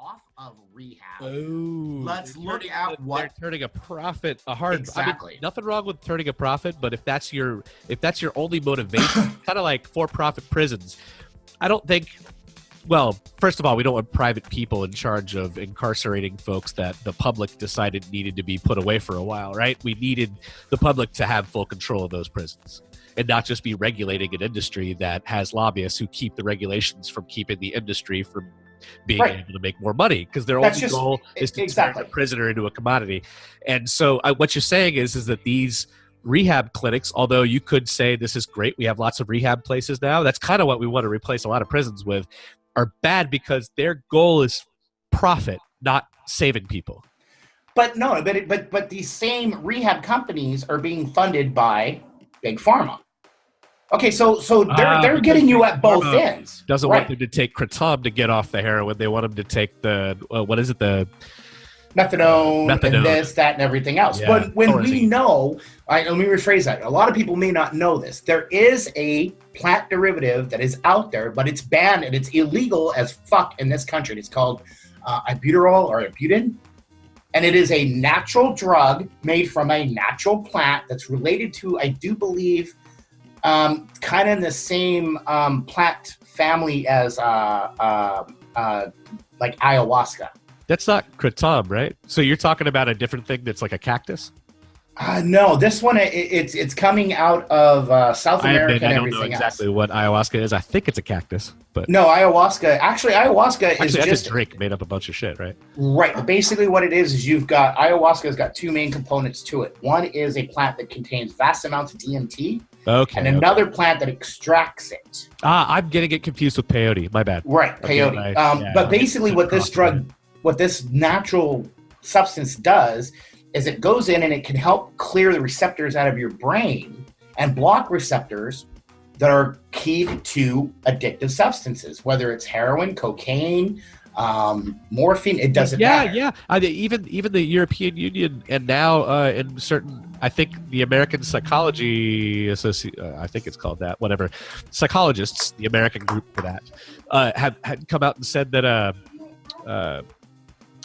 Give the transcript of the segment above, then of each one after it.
off of rehab. Oh, Let's look at what they're turning a profit. Exactly. I mean, nothing wrong with turning a profit, but if that's your only motivation, kind of like for-profit prisons. I don't think. Well, first of all, we don't want private people in charge of incarcerating folks that the public decided needed to be put away for a while, right? We needed the public to have full control of those prisons and not just be regulating an industry that has lobbyists who keep the regulations from keeping the industry from being able to make more money, because their only goal is to turn a prisoner into a commodity. And so what you're saying is that these rehab clinics, although you could say this is great, we have lots of rehab places now, that's kind of what we want to replace a lot of prisons with, are bad because their goal is profit, not saving people. But no, but these same rehab companies are being funded by Big Pharma. Okay, so they're getting you at both ends. Doesn't want them to take kratom to get off the heroin. They want them to take the what is it, the methadone and this, that, and everything else. Yeah. But when we know, let me rephrase that. A lot of people may not know this. There is a plant derivative that is out there, but it's banned and it's illegal as fuck in this country. It's called albuterol or albutin. And it is a natural drug made from a natural plant that's related to, I do believe, kind of in the same plant family as like ayahuasca. That's not kratom, right? So you're talking about a different thing that's like a cactus? No, this one, it's coming out of South America and everything else. I don't know exactly what ayahuasca is. I think it's a cactus. But no, ayahuasca is just a drink made up a bunch of shit, right? Right. Basically what it is you've got, ayahuasca has got two main components to it. One is a plant that contains vast amounts of DMT. Okay. And another plant that extracts it. I'm getting it confused with peyote. My bad. Right, peyote. But basically what this natural substance does is it goes in and it can help clear the receptors out of your brain and block receptors that are key to addictive substances, whether it's heroin, cocaine, morphine. It doesn't matter. Yeah. Even the European Union and now in certain, I think the American Psychology Association, I think it's called that, whatever, psychologists, the American group for that, had come out and said that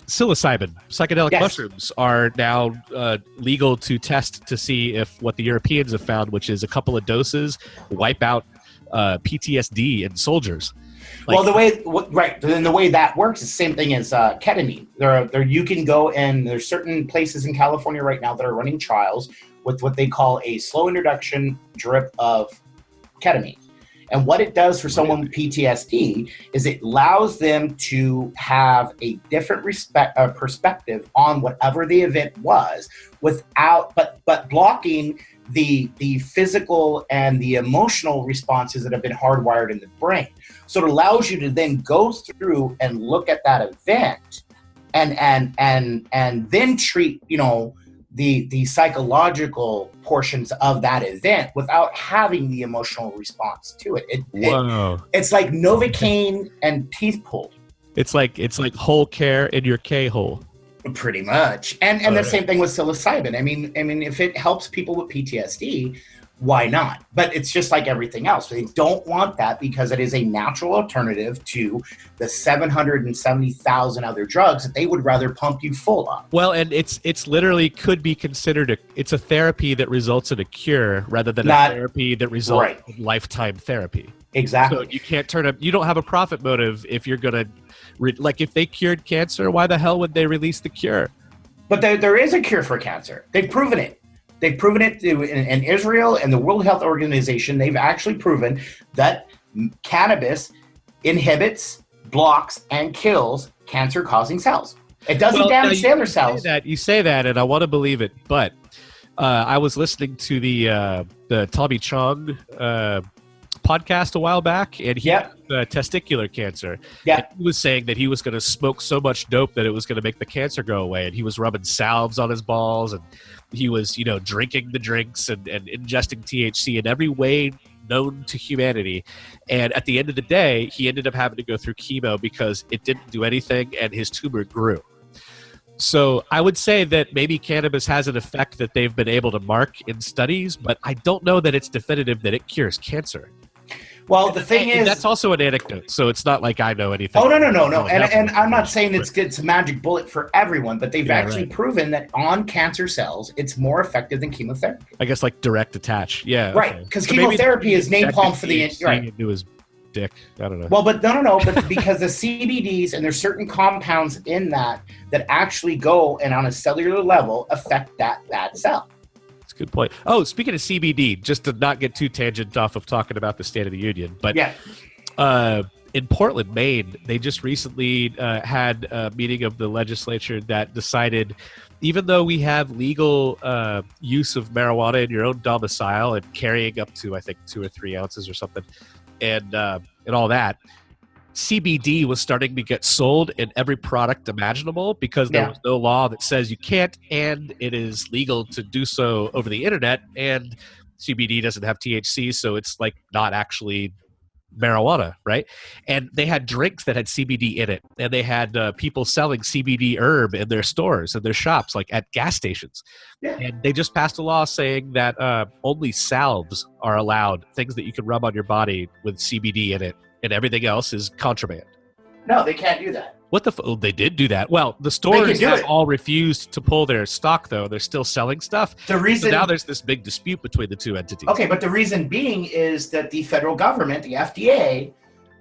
psilocybin, psychedelic mushrooms, are now legal to test to see if what the Europeans have found, which is a couple of doses, wipe out PTSD in soldiers. Well, the way that works is the same thing as ketamine. There you can go, and there's certain places in California right now that are running trials with what they call a slow introduction drip of ketamine. And what it does for someone with PTSD is it allows them to have a different perspective on whatever the event was, without but blocking the physical and the emotional responses that have been hardwired in the brain. So it allows you to then go through and look at that event and then treat, the psychological portions of that event without having the emotional response to it. It's like Novocaine and teeth pulled. It's like whole care in your K-hole. Pretty much. And the same thing with psilocybin. I mean, if it helps people with PTSD, why not? But it's just like everything else. They don't want that because it is a natural alternative to the 770,000 other drugs that they would rather pump you full of. Well, and it's literally could be considered it's a therapy that results in a cure rather than a therapy that results in lifetime therapy. Exactly. So you can't you don't have a profit motive if you're going to, like if they cured cancer, why the hell would they release the cure? But there is a cure for cancer. They've proven it. They've proven it in Israel and the World Health Organization. They've actually proven that cannabis inhibits, blocks, and kills cancer-causing cells. It doesn't damage the other cells. You say that, and I want to believe it. But I was listening to the Tommy Chong podcast a while back, and he had testicular cancer. Yeah. And he was saying that he was going to smoke so much dope that it was going to make the cancer go away, and he was rubbing salves on his balls, and he was, drinking the drinks and ingesting THC in every way known to humanity. And at the end of the day, he ended up having to go through chemo because it didn't do anything, and his tumor grew. So I would say that maybe cannabis has an effect that they've been able to mark in studies, but I don't know that it's definitive that it cures cancer. Well, the thing is, that's also an anecdote, so it's not like I know anything. Oh, no. And I'm not saying it's a magic bullet for everyone, but they've actually proven that on cancer cells, it's more effective than chemotherapy. I guess like direct attach. Yeah. Right. Because chemotherapy is napalm for the... Right. Into his dick. I don't know. Well, but no. But because the CBDs and there's certain compounds in that actually go and on a cellular level affect that cell. That's a good point. Oh, speaking of CBD, just to not get too tangent off of talking about the State of the Union, but in Portland, Maine, they just recently had a meeting of the legislature that decided, even though we have legal use of marijuana in your own domicile and carrying up to, I think, 2 or 3 ounces or something, and all that, CBD was starting to get sold in every product imaginable because there was no law that says you can't, and it is legal to do so over the internet, and CBD doesn't have THC, so it's like not actually marijuana, right? And they had drinks that had CBD in it, and they had people selling CBD herb in their stores and their shops, like at gas stations. And they just passed a law saying that only salves are allowed, things that you can rub on your body with CBD in it, and everything else is contraband. No, they can't do that. What the oh, they did do that. Well, the stores have all refused to pull their stock, though. They're still selling stuff. The reason so now there's this big dispute between the two entities. Okay, but the reason being is that the federal government, the FDA,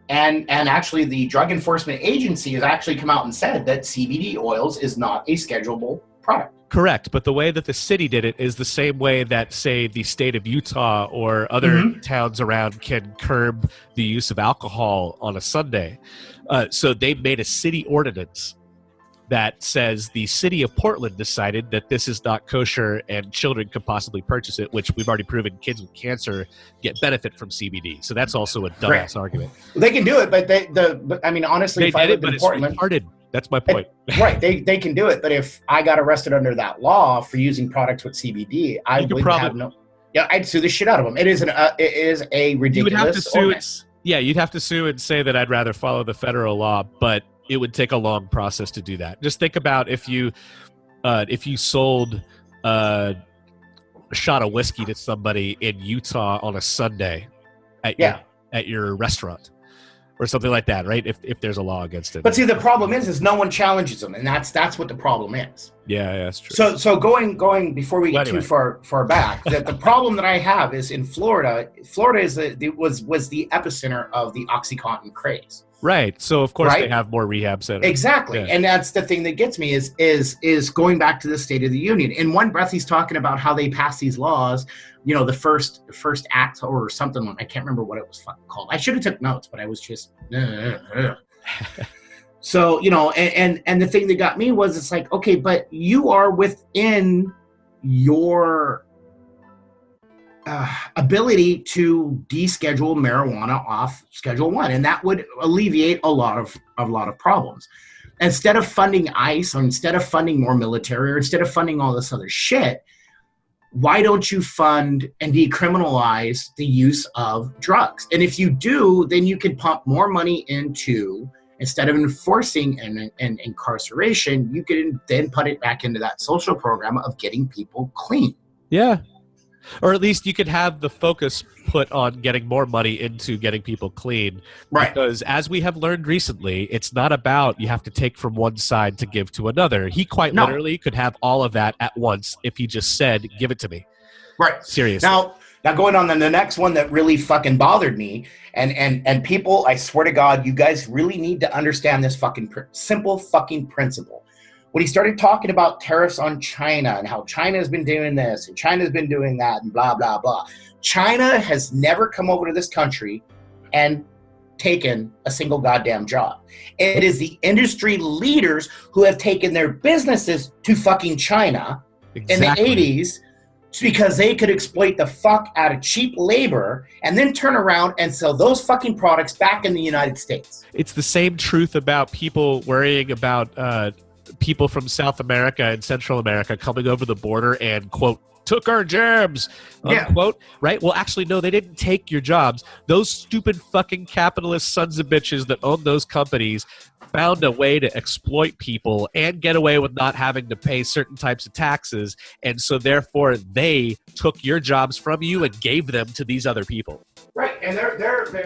and actually the Drug Enforcement Agency has actually come out and said that CBD oils is not a schedulable product. Correct, but the way that the city did it is the same way that, say, the state of Utah or other towns around can curb the use of alcohol on a Sunday. So they made a city ordinance that says the city of Portland decided that this is not kosher and children could possibly purchase it, which we've already proven kids with cancer get benefit from CBD. So that's also a dumbass argument. They can do it, but I mean, honestly, if I lived in Portland, retarded. That's my point. Right, they can do it, but if I got arrested under that law for using products with CBD, I would have no. Yeah, I'd sue the shit out of them. It is a ridiculous. You would have to sue. You'd have to sue and say that I'd rather follow the federal law, but it would take a long process to do that. Just think about if you sold a shot of whiskey to somebody in Utah on a Sunday at your restaurant or something like that, right? If there's a law against it. But see, the problem is no one challenges them, and that's what the problem is. Yeah, that's true. So going before we get too far back, the problem that I have is in Florida. Florida was the epicenter of the OxyContin craze. Right. So of course they have more rehab centers. Exactly. Yeah. And that's the thing that gets me is going back to the State of the Union. In one breath, he's talking about how they passed these laws, you know, the first act or something. I can't remember what it was fucking called. I should have took notes, but I was just So, you know, and the thing that got me was it's like, okay, but you are within your ability to deschedule marijuana off Schedule 1, and that would alleviate a lot of problems. Instead of funding ICE, or instead of funding more military, or instead of funding all this other shit, why don't you fund and decriminalize the use of drugs? And if you do, then you can pump more money into, instead of enforcing and incarceration, you can then put it back into that social program of getting people clean. Yeah. Or at least you could have the focus put on getting more money into getting people clean. Right. Because as we have learned recently, it's not about you have to take from one side to give to another. He quite literally could have all of that at once if he just said, give it to me. Right. Seriously. Now going on to the next one that really fucking bothered me, and people, I swear to God, you guys really need to understand this fucking simple fucking principle. When he started talking about tariffs on China and how China has been doing this and China's been doing that and blah, blah, blah. China has never come over to this country and taken a single goddamn job. It is the industry leaders who have taken their businesses to fucking China in the 80s because they could exploit the fuck out of cheap labor and then turn around and sell those fucking products back in the United States. It's the same truth about people worrying about people from South America and Central America coming over the border and, quote, took our jobs, unquote, right? Well, actually, no, they didn't take your jobs. Those stupid fucking capitalist sons of bitches that own those companies found a way to exploit people and get away with not having to pay certain types of taxes. And so therefore, they took your jobs from you and gave them to these other people. Right, and they're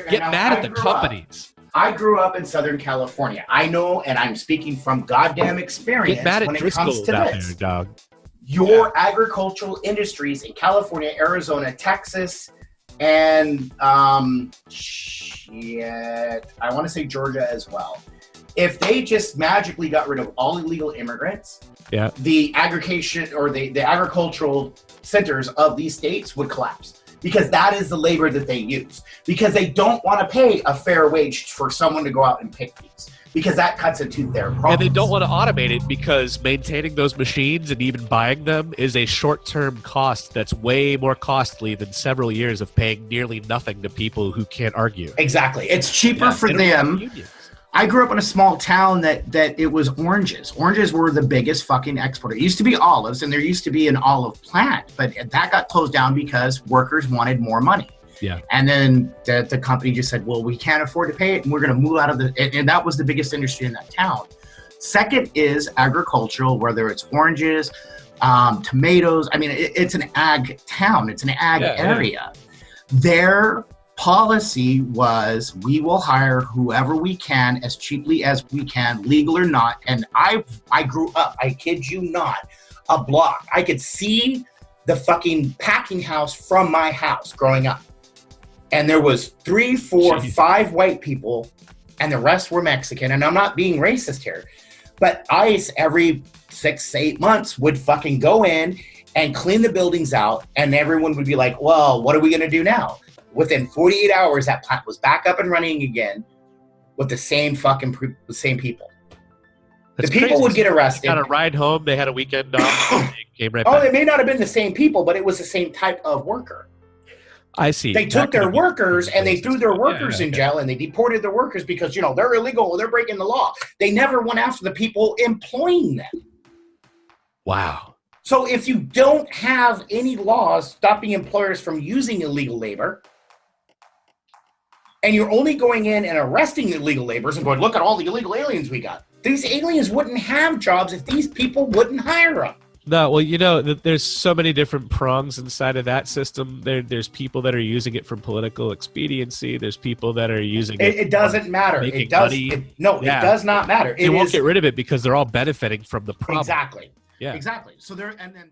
Get now, mad at the companies. I grew up in Southern California. I know, and I'm speaking from goddamn experience. Get mad at when it Driscoll comes to out this. there, dog. Your agricultural industries in California, Arizona, Texas, and I want to say Georgia as well. If they just magically got rid of all illegal immigrants, the aggregation or the agricultural centers of these states would collapse, because that is the labor that they use, because they don't want to pay a fair wage for someone to go out and pick these, because that cuts into their profits. And they don't want to automate it because maintaining those machines and even buying them is a short-term cost that's way more costly than several years of paying nearly nothing to people who can't argue. Exactly. It's cheaper for them. I grew up in a small town that it was oranges. Oranges were the biggest fucking exporter. It used to be olives, and there used to be an olive plant, but that got closed down because workers wanted more money. Yeah. And then the company just said, well, we can't afford to pay it, and we're going to move out of and that was the biggest industry in that town. Second is agricultural, whether it's oranges, tomatoes. I mean, it's an ag town. It's an ag area. Their policy was, we will hire whoever we can as cheaply as we can, legal or not. And I grew up, I kid you not, a block. I could see the fucking packing house from my house growing up. And there was 3, 4, 5 white people, and the rest were Mexican. And I'm not being racist here, but ICE every 6, 8 months would fucking go in and clean the buildings out. And everyone would be like, well, what are we going to do now? Within 48 hours, that plant was back up and running again with the same people. That's the people crazy. would get arrested. They got a ride home. They had a weekend off. They came right back. They may not have been the same people, but it was the same type of worker. I see. They took their workers and they threw their workers in jail, and they deported their workers because, they're illegal, they're breaking the law. They never went after the people employing them. Wow. So if you don't have any laws stopping employers from using illegal labor, and you're only going in and arresting the illegal laborers and going, look at all the illegal aliens we got. These aliens wouldn't have jobs if these people wouldn't hire them. No, well, there's so many different prongs inside of that system. There's people that are using it for political expediency. There's people that are using it. It doesn't matter. It does. It does not matter. They won't get rid of it because they're all benefiting from the problem. Exactly. Yeah. Exactly. So and then.